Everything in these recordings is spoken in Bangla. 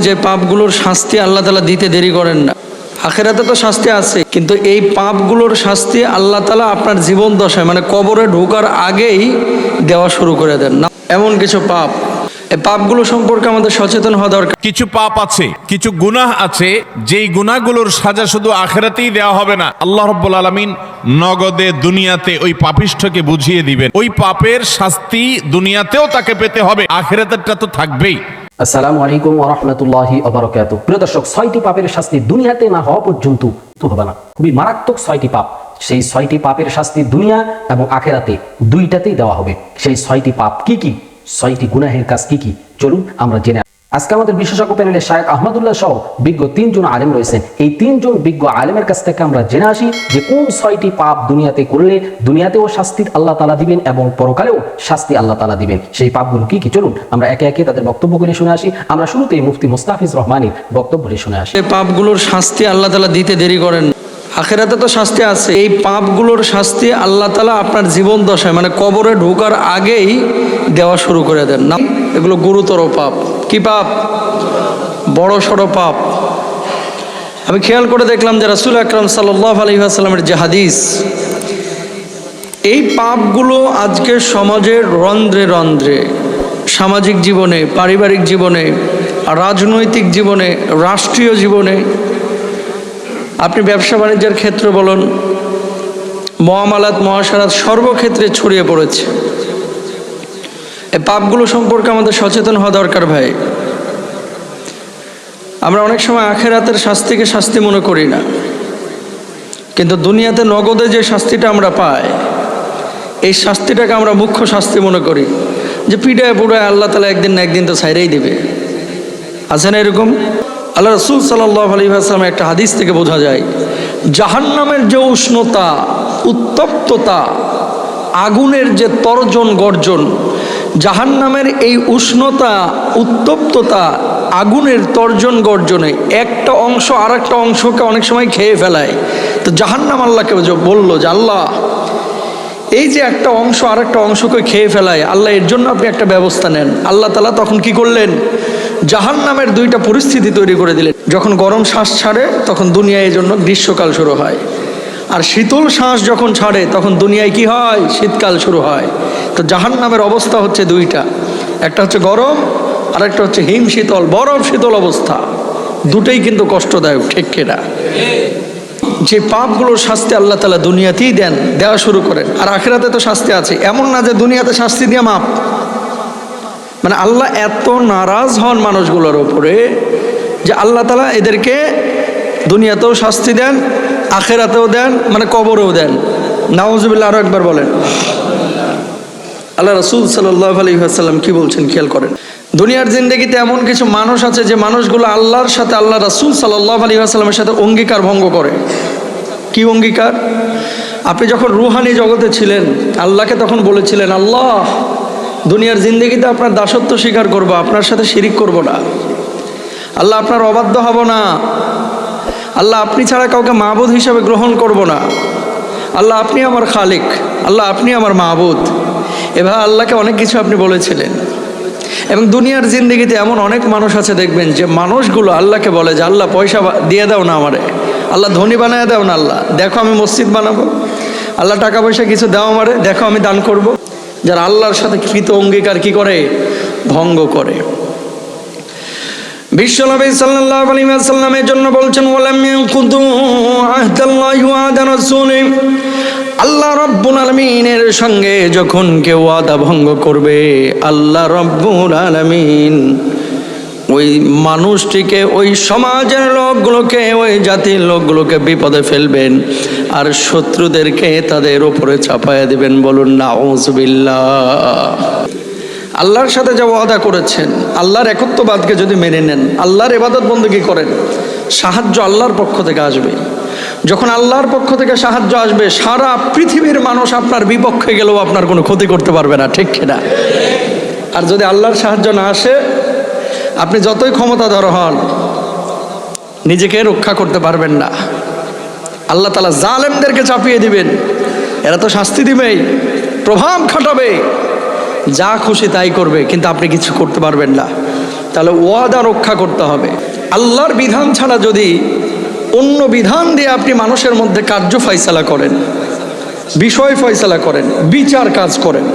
যে পাপগুলোর শাস্তি আল্লাহ তাআলা দিতে দেরি করেন না। আখিরাতে তো শাস্তি আছে, কিন্তু এই পাপগুলোর শাস্তি আল্লাহ তাআলা আপনার জীবন দশায় মানে কবরে ঢোকার আগেই দেওয়া শুরু করে দেন না। এমন কিছু পাপ, এই পাপগুলো সম্পর্কে আমাদের সচেতন হওয়া দরকার। কিছু পাপ আছে, কিছু গুনাহ আছে, যেই গুনাহগুলোর সাজা শুধু আখিরাতেই দেওয়া হবে না, আল্লাহ রাব্বুল আলামিন নগদে দুনিয়াতে ওই পাপিষ্ঠকে বুঝিয়ে দিবেন। ওই পাপের শাস্তি দুনিয়াতেও তাকে পেতে হবে, আখিরাতেরটা তো থাকবেই। আসসালামু আলাইকুম ওয়া রাহমাতুল্লাহি ওয়া বারাকাতুহু। প্রিয় দর্শক, 6টি পাপের শাস্তি দুনিয়াতে না হওয়া পর্যন্ত তো হবে না। খুবই মারাত্মক 6টি পাপ। সেই 6টি পাপের শাস্তি দুনিয়া এবং আখিরাতে দুইটাতেই দেওয়া হবে। সেই 6টি পাপ কি কি, 6টি গুনাহের কাজ কি কি, চলুন আমরা জেনে। আজকে আমাদের বিশেষজ্ঞ প্যানেলে শায়েখ আহমদুল্লাহ সহ বিজ্ঞ 3 জন আলেম রয়েছেন। এই 3 জন বিজ্ঞ আলেমের কাছ থেকে আমরা জেনে আসি যে কোন 6টি পাপ দুনিয়াতে করলে দুনিয়াতেও শাস্তি আল্লাহ তাআলা দিবেন এবং পরকালেও শাস্তি আল্লাহ তাআলা দিবেন। সেই পাপগুলো কি কি, চলুন আমরা একে একে তাদের বক্তব্যগুলি শুনে আসি। আমরা শুরুতেই মুফতি মুস্তাফিজ রহমানীর বক্তব্যটি শুনে আসি। এই পাপগুলোর শাস্তি আল্লাহ তাআলা দিতে দেরি করেন না। আখিরাতে তো শাস্তি আছে, এই পাপগুলোর শাস্তি আল্লাহ তাআলা আপনার জীবন দশায় মানে কবরে ঢোকার আগেই দেওয়া শুরু করে দেন না। এগুলো গুরুতর পাপ। কি পাপ? বড় সড় পাপ। আমি খেয়াল করে দেখলাম যে রাসূল আকরাম সাল্লাল্লাহু আলাইহি ওয়াসাল্লামের যে হাদিস, এই পাপগুলো আজকে সমাজের রন্ধ্রে রন্ধ্রে, সামাজিক জীবনে, পারিবারিক জীবনে, রাজনৈতিক জীবনে, রাষ্ট্রীয় জীবনে, আপনি ব্যবসা বাণিজ্যের ক্ষেত্রে বলুন, মুআমালাত মুআশারাত, সর্বক্ষেত্রে ছড়িয়ে পড়েছে। এই পাপগুলো সম্পর্কে আমাদের সচেতন হওয়া দরকার ভাই। আমরা অনেক সময় আখিরাতের শাস্তিকে শাস্তি মনে করি না, কিন্তু দুনিয়াতে নগদে যে শাস্তিটা আমরা পাই, এই শাস্তিটাকে আমরা মুখ্য শাস্তি মনে করি, যে পিঠায় পুড়ায় আল্লাহ তাআলা একদিন না একদিন তো ছাইরেই দিবে। আছে না এরকম? আল্লাহ রাসূল সাল্লাল্লাহু আলাইহি ওয়াসাল্লামের একটা হাদিস থেকে বোঝা যায় জাহান্নামের যে উষ্ণতা, উত্তপ্ততা, আগুনের যে তর্জন গর্জন, জাহান্নামের এই উষ্ণতা, উত্তপ্ততা, আগুনের তর্জন গর্জনে একটা অংশ আর একটা অংশকে অনেক সময় খেয়ে ফেলায়। তো জাহান্নাম আল্লাহকে বললো যে আল্লাহ, এই যে একটা অংশ আর একটা অংশকে খেয়ে ফেলায়, আল্লাহ এর জন্য আপনি একটা ব্যবস্থা নেন। আল্লাহ তাআলা তখন কি করলেন? জাহান্নামের দুইটা পরিস্থিতি তৈরি করে দিলেন। যখন গরম শ্বাস ছাড়ে তখন দুনিয়ায় এই জন্য গ্রীষ্মকাল শুরু হয়, আর শীতল শ্বাস যখন ছাড়ে তখন দুনিয়ায় কি হয়? শীতকাল শুরু হয়। তো জাহান্নামের অবস্থা হচ্ছে দুইটা, একটা হচ্ছে গরম আর একটা হচ্ছে হিম শীতল, বরফ শীতল অবস্থা। দুটোই কিন্তু কষ্টদায়ক, ঠিক কিনা? যে পাপগুলোর শাস্তি আল্লাহ তাআলা দুনিয়াতেই দেওয়া শুরু করেন, আর আখিরাতে তো শাস্তি আছে। এমন না যে দুনিয়াতে শাস্তি দিয়ে মাপ, মানে আল্লাহ এত নারাজ হন মানুষগুলোর উপরে যে আল্লাহ তাআলা এদেরকে দুনিয়াতেও শাস্তি দেন, আখিরাতেও দেন, মানে কবরেও দেন। নাউজুবিল্লাহ। আরো একবার বলেন। আল্লাহ রাসূল সাল্লাল্লাহু আলাইহি ওয়াসাল্লাম কি বলছেন খেয়াল করেন। দুনিয়ার জিন্দেগিতে এমন কিছু মানুষ আছে যে মানুষগুলো আল্লাহর সাথে, আল্লাহ রাসূল সাল্লাল্লাহু আলাইহি ওয়াসাল্লামের সাথে অঙ্গীকার ভঙ্গ করে। কি অঙ্গীকার? আপনি যখন রুহানি জগতে ছিলেন, আল্লাহকে তখন বলেছিলেন, আল্লাহ দুনিয়ার জিন্দেগিতে আপনার দাসত্ব স্বীকার করব, আপনার সাথে শিরিক করব না। আল্লাহ আপনার অবাধ্য হব না। আল্লাহ আপনি ছাড়া কাউকে মাবুদ হিসাবে গ্রহণ করব না। আল্লাহ আপনি আমার খালিক, আল্লাহ আপনি আমার মাবুদ। এভাবে আল্লাহকে অনেক কিছু আপনি বলেছিলেন। এবং দুনিয়ার জিন্দেগিতে এমন অনেক মানুষ আছে দেখবেন যে মানুষগুলো আল্লাহকে বলে যে আল্লাহ পয়সা দিয়ে দাও না আমারে, আল্লাহ ধনী বানায় দাও না, আল্লাহ দেখো আমি মসজিদ বানাবো, আল্লাহ টাকা পয়সা কিছু দাও আমারে, দেখো আমি দান করব। যারা আল্লাহর সাথে কৃত অঙ্গীকার কি করে? ভঙ্গ করে। বিশ্বনবী সাল্লাল্লাহু আলাইহি ওয়াসাল্লামের জন্য বলছেন, ওয়ালাম ইয়াকুদু আহদাল্লাহি ওয়া আহদা রাসূলি, আল্লাহ রাব্বুল আলামিনের সঙ্গে যখন কেউ ওয়াদা ভঙ্গ করবে, আল্লাহ রাব্বুল আলামিন ওই মানুষটিকে, ওই সমাজের লোকগুলোকে, ওই জাতির লোকগুলোকে বিপদে ফেলবেন, আর শত্রুদেরকে তাদের উপরে চাপায়া দিবেন। বলুন নাউজুবিল্লাহ। আল্লাহর সাথে যা ওয়াদা করেছেন, আল্লাহর একত্ববাদকে যদি মেনে নেন, আল্লাহর ইবাদত বন্দেগী করেন, সাহায্য আল্লাহর পক্ষ থেকে আসবে। যখন আল্লাহর পক্ষ থেকে সাহায্য আসবে, সারা পৃথিবীর মানুষ আপনার বিপক্ষে গেলেও আপনার কোনো ক্ষতি করতে পারবে না, ঠিক কিনা? আর যদি আল্লাহর সাহায্য না আসে, আপনি যতই ক্ষমতাধর হন, নিজেকে রক্ষা করতে পারবেন না। আল্লাহ তাআলা জালেমদেরকে চাপিয়ে দিবেন, এরা তো শাস্তি দিবেই, প্রভাব খাটাবে, যা খুশি তাই করবে, কিন্তু আপনি কিছু করতে পারবেন না। তাহলে ওয়াদা রক্ষা করতে হবে। আল্লাহর বিধান ছাড়া যদি অন্য বিধান দিয়ে আপনি মানুষের মধ্যে কার্য ফয়সালা করেন, বিষয় ফয়সালা করেন, বিচার কাজ করেন,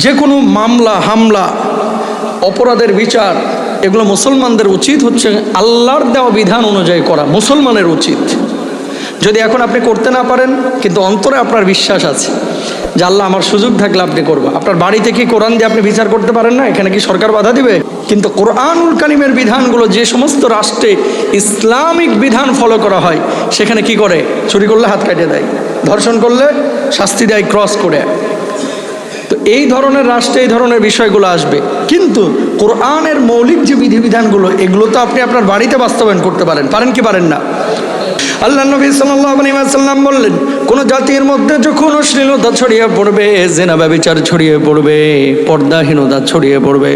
যে কোনো মামলা হামলা অপরাধের বিচার, এগুলো মুসলমানদের উচিত হচ্ছে আল্লাহর দেওয়া বিধান অনুযায়ী করা, মুসলমানের উচিত। যদি এখন আপনি করতে না পারেন কিন্তু অন্তরে আপনার বিশ্বাস আছে যে আল্লাহ আমার সুযোগ থাকলে আপনি করবেন, আপনার বাড়িতে কি কোরআন দিয়ে আপনি বিচার করতে পারেন না? এখানে কি সরকার বাধা দিবে? কিন্তু কোরআনুল কারীমের বিধানগুলো যে সমস্ত রাষ্ট্রে ইসলামিক বিধান ফলো করা হয় সেখানে কি করে? চুরি করলে হাত কাটিয়ে দেয়, ধর্ষণ করলে শাস্তি দেয় ক্রস করে। তো এই ধরনের রাষ্ট্রে এই ধরনের বিষয়গুলো আসবে, কিন্তু কোরআনের মৌলিক যে বিধিবিধানগুলো এগুলো তো আপনি আপনার বাড়িতে বাস্তবায়ন করতে পারেন কি পারেন না? আল্লাহ নবী সাল্লাল্লাহু আলাইহি ওয়াসাল্লাম বললেন, কোন জাতির মধ্যে যখন অশ্লীলতা ছড়িয়ে পড়বে, জিনা ব্যভিচার ছড়িয়ে পড়বে, পর্দাহীনতা ছড়িয়ে পড়বে,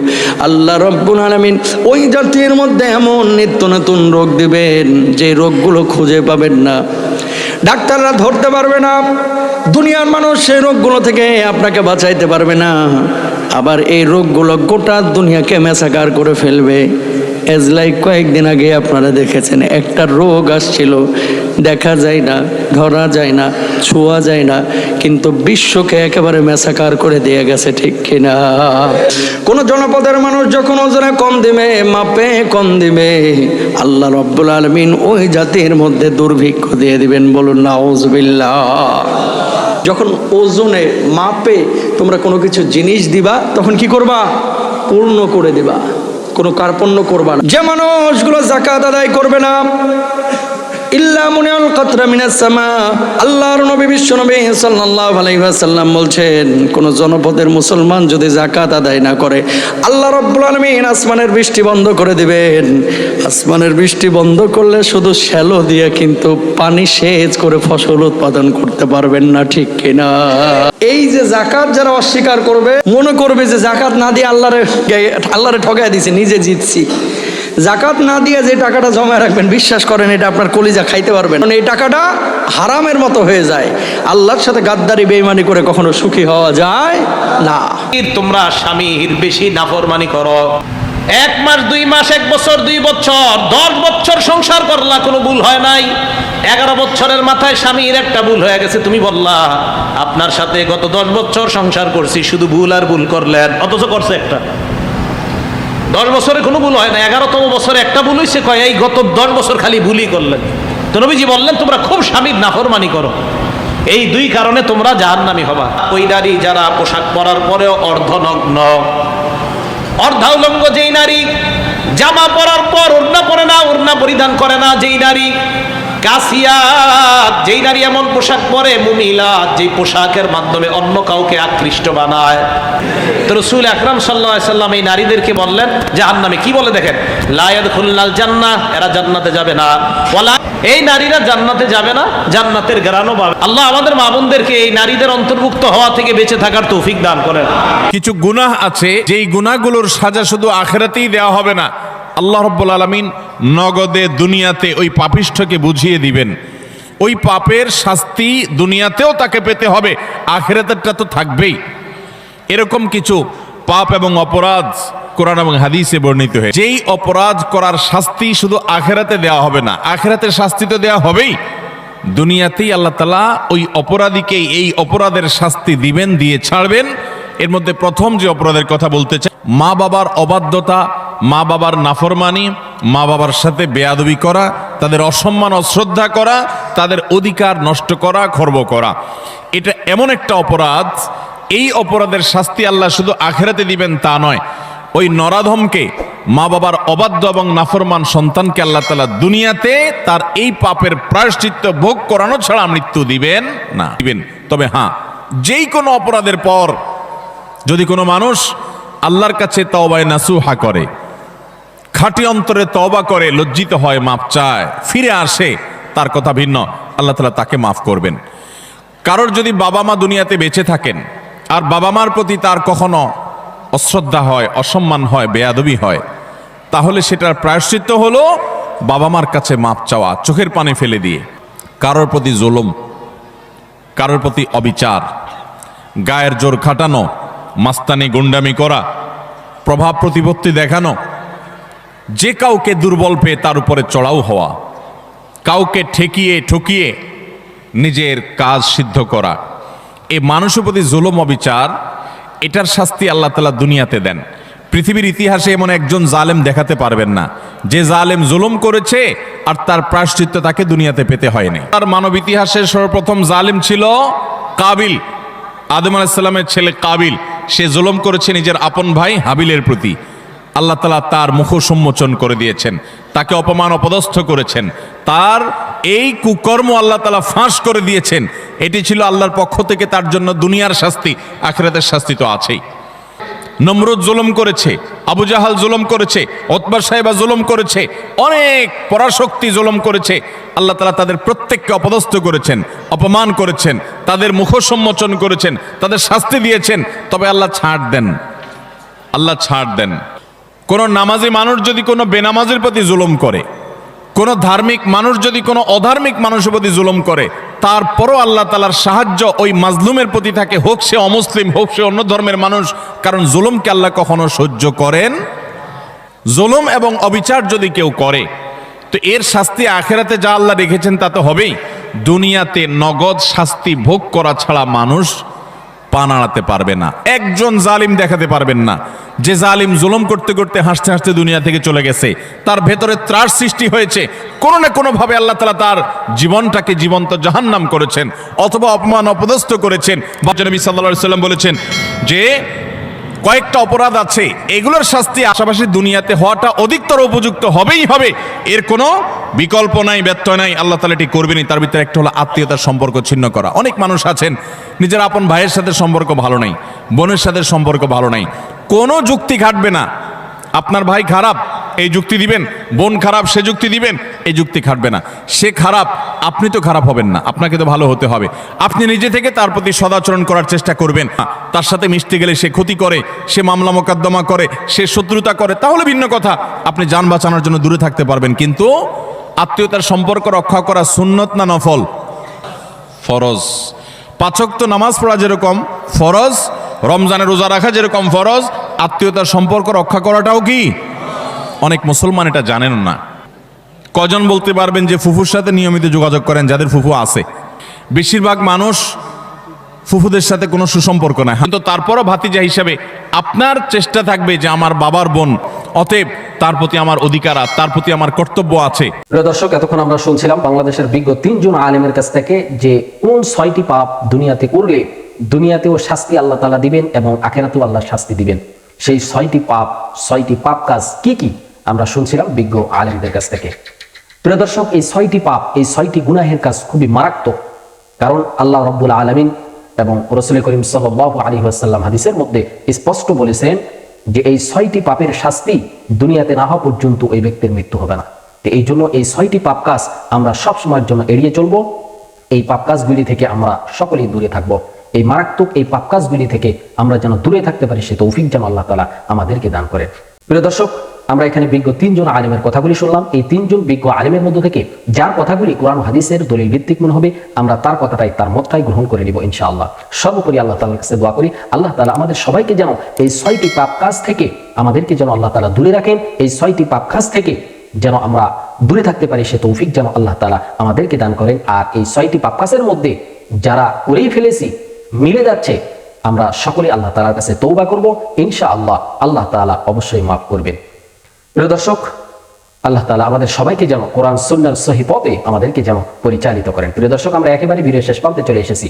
আল্লাহ রাব্বুল আলামিন ওই জাতির মধ্যে এমন নিত্য নতুন রোগ দিবেন যে রোগগুলো খুঁজে পাবেন না, ডাক্তাররা ধরতে পারবে না, দুনিয়ার মানুষ সেই রোগগুলো থেকে আপনাকে বাঁচাইতে পারবে না। আবার এই রোগগুলো গোটা দুনিয়াকে মেসাকার করে ফেলবে। কয়েকদিন আগে আপনারা দেখেছেন একটা রোগ আসছিল, দেখা যায় না, ধরা যায় না, ছোঁয়া যায় না, কিন্তু বিশ্বকে একেবারে মেসাকার করে দিয়ে গেছে, ঠিক কিনা? কোন জনপদের মানুষ যখন ওজনে কম দিবে, মাপে কম দিবে, আল্লাহ রাব্বুল আলামিন ওই জাতির মধ্যে দুর্ভিক্ষ দিয়ে দিবেন। বলুন নাউজুবিল্লাহ। যখন ওজনে মাপে তোমরা কোনো কিছু জিনিস দিবা তখন কি করবা? পূর্ণ করে দিবা, কোনো কার্পণ্য করবা না। যে মানুষগুলো যাকাত আদায় করবে না, ইল্লা মুনিয়াল কাতরা মিনাস সামা, আল্লাহর নবী বিশ্ব নবী সাল্লাল্লাহু আলাইহি ওয়াসাল্লাম বলছেন, কোন জনপদের মুসলমান যদি যাকাত আদায় না করে আল্লাহ রাব্বুল আলামিন আসমানের বৃষ্টি বন্ধ করে দিবেন। আসমানের বৃষ্টি বন্ধ করলে শুধু শ্যালো দিয়ে কিন্তু পানি সেচ করে ফসল উৎপাদন করতে পারবেন না, ঠিক কিনা? এই যে যাকাত যারা অস্বীকার করবে, মনে করবে যে যাকাত না দিয়ে আল্লাহরে ঠকায় দিয়েছে, নিজে জিতছি। যাকাত না দিয়ে যে টাকাটা জমা রাখবেন, বিশ্বাস করেন এটা আপনার কলিজা খাইতে পারবেন, কারণ এই টাকাটা হারামের মতো হয়ে যায়। আল্লাহর সাথে গাদ্দারি বেঈমানি করে কখনো সুখী হওয়া যায় না। তোমরা স্বামীর বেশি নাফরমানি করো, 1 মাস 2 মাস 1 বছর 2 বছর 10 বছর সংসার করলা, কোনো ভুল হয় নাই। 11 বছরের মাথায় স্বামীর একটা ভুল হয়ে গেছে, তুমি বললা আপনার সাথে গত 10 বছর সংসার করছি, শুধু ভুল আর ভুল করলেন, অথচ করছে একটা। 10 বছরে কোনো ভুল হয় না, 11তম বছরে একটা ভুল হয়েছে, কয় এই গত 10 বছর খালি ভুলই করলেন। তো নবীজি বললেন তোমরা খুব স্বামীর নাফরমানি করো, এই 2 কারণে তোমরা জাহান্নামী হবা। ওই নারী যারা পোশাক পরার পরেও অর্ধনগ্ন, অর্ধাউলঙ্গ, যেই নারী জামা পরার পর ওড়না পরে না, ওড়না পরিধান করে না, যেই নারী কাসিয়াত, যেই নারী এমন পোশাক পরে, মুমিলাত, যেই পোশাকের মাধ্যমে অন্য কাউকে আকৃষ্ট বানায়। তো রাসূল আকরাম সাল্লাল্লাহু আলাইহি সাল্লাম এই নারীদেরকে বললেন জাহান্নামে। কি বলে দেখেন, লা ইয়াদখুলুল জান্নাহ, এরা জান্নাতে যাবে না, ওয়ালা, এই নারীরা জান্নাতে যাবে না, জান্নাতের ঘ্রাণও পাবে। আল্লাহ আমাদের মা বোনদেরকে এই নারীদের অন্তর্ভুক্ত হওয়া থেকে বেঁচে থাকার তৌফিক দান করেন। কিছু গুনাহ আছে যেই গুনাহগুলোর সাজা শুধু আখিরাতেই দেওয়া হবে না, আল্লাহ রাব্বুল আলামিন নগদে দুনিয়াতে ওই পাপিষ্ঠকে বুঝিয়ে দিবেন। ওই পাপের শাস্তি দুনিয়াতেও তাকে পেতে হবে, আখিরাতেরটা তো থাকবেই। এরকম কিছু পাপ এবং অপরাধ কোরআন এবং হাদিসে বর্ণিত হয়েছে। যেই অপরাধ করার শাস্তি শুধু আখিরাতে দেওয়া হবে না, আখিরাতের শাস্তি তো দেওয়া হবেই, দুনিয়াতেই আল্লাহ তাআলা ওই অপরাধীকে এই অপরাধের শাস্তি দিবেন, দিয়ে ছাড়বেন। এর মধ্যে প্রথম যে অপরাধের কথা বলতে চাই, মা বাবার অবাধ্যতা, মা বাবার নাফরমানি, মা বাবার সাথে বেয়াদবি করা, তাদের অসম্মান অশ্রদ্ধা করা, তাদের অধিকার নষ্ট করা, খর্ব করা। এটা এমন একটা অপরাধ, এই অপরাধের শাস্তি আল্লাহ শুধু আখিরাতে দিবেন তা নয়, ওই নরাধমকে, মা বাবার অবাধ্য এবং নাফরমান সন্তানকে আল্লাহ তাআলা দুনিয়াতে তার এই পাপের প্রায়শ্চিত্ত ভোগ করানো ছাড়া মৃত্যু দিবেন না। দিবেন, তবে হ্যাঁ, যেই কোনো অপরাধের পর যদি কোনো মানুষ আল্লাহর কাছে তওবায়ে নাসুহা করে, খাঁটি অন্তরে তওবা করে, লজ্জিত হয়, মাপ চায়, ফিরে আসে, তার কথা ভিন্ন, আল্লাহ তাআলা তাকে মাফ করবেন। কারোর যদি বাবা মা দুনিয়াতে বেঁচে থাকেন আর বাবা মার প্রতি তার কখনো অশ্রদ্ধা হয়, অসম্মান হয়, বেয়াদবি হয়, তাহলে সেটার প্রায়শ্চিত্ত হলো বাবা মার কাছে মাপ চাওয়া, চোখের পানি ফেলে দিয়ে। কারোর প্রতি জুলুম, কারোর প্রতি অবিচার, গায়ের জোর খাটানো, মাস্তানি গুন্ডামি করা, প্রভাব প্রতিপত্তি দেখানো, যে কাউকে দুর্বল পেয়ে তার উপরে চড়াও হওয়া, কাউকে ঠকিয়ে নিজের কাজ সিদ্ধ করা, এই মানুষের প্রতি জুলুম অবিচার, এটার শাস্তি আল্লাহ তাআলা দুনিয়াতে দেন। পৃথিবীর ইতিহাসে এমন একজন জালেম দেখাতে পারবেন না যে জালেম জুলুম করেছে আর তার প্রায়শ্চিত্ত তাকে দুনিয়াতে পেতে হয়নি। তার মানব ইতিহাসের সর্বপ্রথম জালেম ছিল কাবিল, আদম আলাইহিস সালামের ছেলে কাবিল। সে জুলুম করেছে নিজের আপন ভাই হাবিলের প্রতি। আল্লাহ তাআলা তার মুখ সম্মোচন করে দিয়েছেন, তাকে অপমান অপদস্থ করেছেন, তার এই কুকর্ম আল্লাহ তাআলা ফাঁস করে দিয়েছেন। এটি ছিল আল্লাহর পক্ষ থেকে তার জন্য দুনিয়ার শাস্তি, আখিরাতের শাস্তি তো আছেই। নমরুদ জুলুম করেছে, আবু জাহাল জুলুম করেছে, উতবা সাহেবা জুলুম করেছে, অনেক পরাশক্তি জুলুম করেছে। আল্লাহ তাআলা তাদের প্রত্যেককে অপদস্থ করেছেন, অপমান করেছেন, তাদের মুখ সম্মোচন করেছেন, তাদের শাস্তি দিয়েছেন। তবে আল্লাহ ছাড় দেন। কোন নামাজি মানুষ যদি কোনো বেনামাজির প্রতি জুলুম করে, কোন ধার্মিক মানুষ যদি কোনো অধার্মিক মানুষের প্রতি জুলুম করে, তারপরও আল্লাহ তাআলার সাহায্য ওই মাজলুমের প্রতি থাকে, হোক সে অমুসলিম, হোক সে অন্য ধর্মের মানুষ। কারণ জুলুমকে আল্লাহ কখনো সহ্য করেন। জুলুম এবং অবিচার যদি কেউ করে, তো এর শাস্তি আখিরাতে যা আল্লাহ রেখেছেন তা তো হবেই। দুনিয়াতে নগদ শাস্তি ভোগ করা ছাড়া মানুষ পা নাড়াতে পারবে না। একজন জালিম দেখাতে পারবেন না যে জালিম জুলুম করতে করতে হাসতে হাসতে দুনিয়া থেকে চলে গেছে, তার ভেতরে ত্রাস সৃষ্টি হয়েছে, কোনো না কোনো ভাবে আল্লাহ তাআলা তার জীবনটাকে জীবন্ত জাহান্নাম করেছেন অথবা অপমান অপদস্থ করেছেন। নবী সাল্লাল্লাহু আলাইহি ওয়াসাল্লাম বলেছেন যে কয়েকটা অপরাধ আছে, এগুলোর শাস্তি আশাপাশি দুনিয়াতে হওয়াটা অধিকতর উপযুক্ত হবেই হবে, এর কোনো বিকল্প নাই, ব্যত্যয় নাই। আল্লাহ তাআলা এটি করবেনই। তার ভিতরে একটা হলো আত্মীয়তার সম্পর্ক ছিন্ন করা। অনেক মানুষ আছেন নিজের আপন ভাইয়ের সাথে সম্পর্ক ভালো নাই, বোনের সাথে সম্পর্ক ভালো নাই, কোনো যুক্তি খাটবে না। আপনার ভাই খারাপ, এই যুক্তি দিবেন, বোন খারাপ, সে যুক্তি দিবেন, এই যুক্তি খাটবে না। সে খারাপ, আপনি তো খারাপ হবেন না, আপনাকে তো ভালো হতে হবে। আপনি নিজে থেকে তার প্রতি সদাচরণ করার চেষ্টা করবেন। তার সাথে মিশতে গেলে সে ক্ষতি করে, সে মামলা মোকদ্দমা করে, সে শত্রুতা করে, তাহলে ভিন্ন কথা, আপনি যান বাঁচানোর জন্য দূরে থাকতে পারবেন। কিন্তু আত্মীয়তার সম্পর্ক রক্ষা করা সুন্নত না নফল? ফরজ। 5 ওয়াক্ত নামাজ পড়া যেরকম ফরজ, রমজানের রোজা রাখা যেরকম ফরজ, আত্মীয়তার সম্পর্ক রক্ষা করাটাও কি? অনেক মুসলমান এটা জানেন না। কজন বলতে পারবেন যে ফুফুর সাথে নিয়মিত যোগাযোগ করেন, যাদের ফুফু আছে? বেশিরভাগ মানুষ ফুফুদের সাথে কোনো সুসম্পর্ক নাই, কিন্তু তারপরও ভাতিজা হিসাবে আপনার চেষ্টা থাকবে যে আমার বাবার বোন, অতএব তার প্রতি আমার অধিকার, তার প্রতি আমার কর্তব্য আছে। প্রিয় দর্শক, এতক্ষণ আমরা শুনছিলাম বাংলাদেশের বিজ্ঞ 3 জন আলেমের কাছ থেকে যে কোন 6টি পাপ দুনিয়াতে করলে দুনিয়াতেও শাস্তি আল্লাহ তাআলা দিবেন এবং আখিরাতেও আল্লাহ শাস্তি দিবেন। সেই 6টি পাপ কাজ কি কি আমরা শুনছিলাম বিজ্ঞ আলেমদের কাছ থেকে। প্রিয় দর্শক, এই 6টি পাপ, এই 6টি গুনাহের কাজ খুবই মারাত্মক। কারণ আল্লাহ রাব্বুল আলামিন এবং রাসূল করিম সাল্লাল্লাহু আলাইহি ওয়াসাল্লাম হাদিসের মধ্যে স্পষ্ট বলেছেন যে এই 6টি পাপের শাস্তি দুনিয়াতে না হওয়া পর্যন্ত ওই ব্যক্তির মৃত্যু হবে না। তো এই জন্য এই 6টি পাপ কাজ আমরা সব সময়ের জন্য এড়িয়ে চলবো। এই পাপ কাজগুলি থেকে আমরা সকলেই দূরে থাকব। এই মারাত্মক এই পাপ কাজগুলি থেকে আমরা যেন দূরে থাকতে পারি, সে তৌফিক যেন আল্লাহ তাআলা আমাদেরকে দান করেন। প্রিয় দর্শক, আমরা এখানে বিজ্ঞ 3 জন আলেমের কথাগুলি শুনলাম। এই 3 জন বিজ্ঞ আলেমের মধ্য থেকে যার কথাগুলি কোরআন হাদিসের দলিল ভিত্তিক মনে হবে, আমরা তার কথাটাই, তার মতটাই গ্রহণ করে নিব ইনশাআল্লাহ। সর্বোপরি আল্লাহ তাআলার কাছে দোয়া করি, আল্লাহ তাআলা আমাদের সবাইকে যেন এই 6টি পাপ কাজ থেকে আমাদেরকে যেন আল্লাহ তাআলা দূরে রাখেন। এই 6টি পাপ কাজ থেকে যেন আমরা দূরে থাকতে পারি, সে তৌফিক যেন আল্লাহ তাআলা আমাদেরকে দান করেন। আর এই 6টি পাপ কাজের মধ্যে যারা করেই ফেলেছি, মিলে যাচ্ছে, আমরা সকলে আল্লাহ তাআলার কাছে তওবা করব ইনশাআল্লাহ। আল্লাহ তাআলা অবশ্যই মাফ করবেন। প্রিয় দর্শক, আল্লাহ তাআলা আমাদের সবাইকে যেন কোরআন সুন্নাহর সহিহ পথে আমাদেরকে যেন পরিচালিত করেন। প্রিয় দর্শক, আমরা একেবারে ভিডিওর শেষ প্রান্তে চলে এসেছি।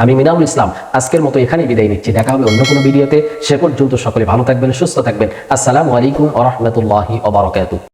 আমি মিনাউল ইসলাম আজকের মতো এখানেই বিদায় নিচ্ছি। দেখা হবে অন্য কোনো ভিডিওতে। সে পর্যন্ত সকলে ভালো থাকবেন, সুস্থ থাকবেন। আসসালামু আলাইকুম ওয়া রাহমাতুল্লাহি ওয়া বারাকাতুহু।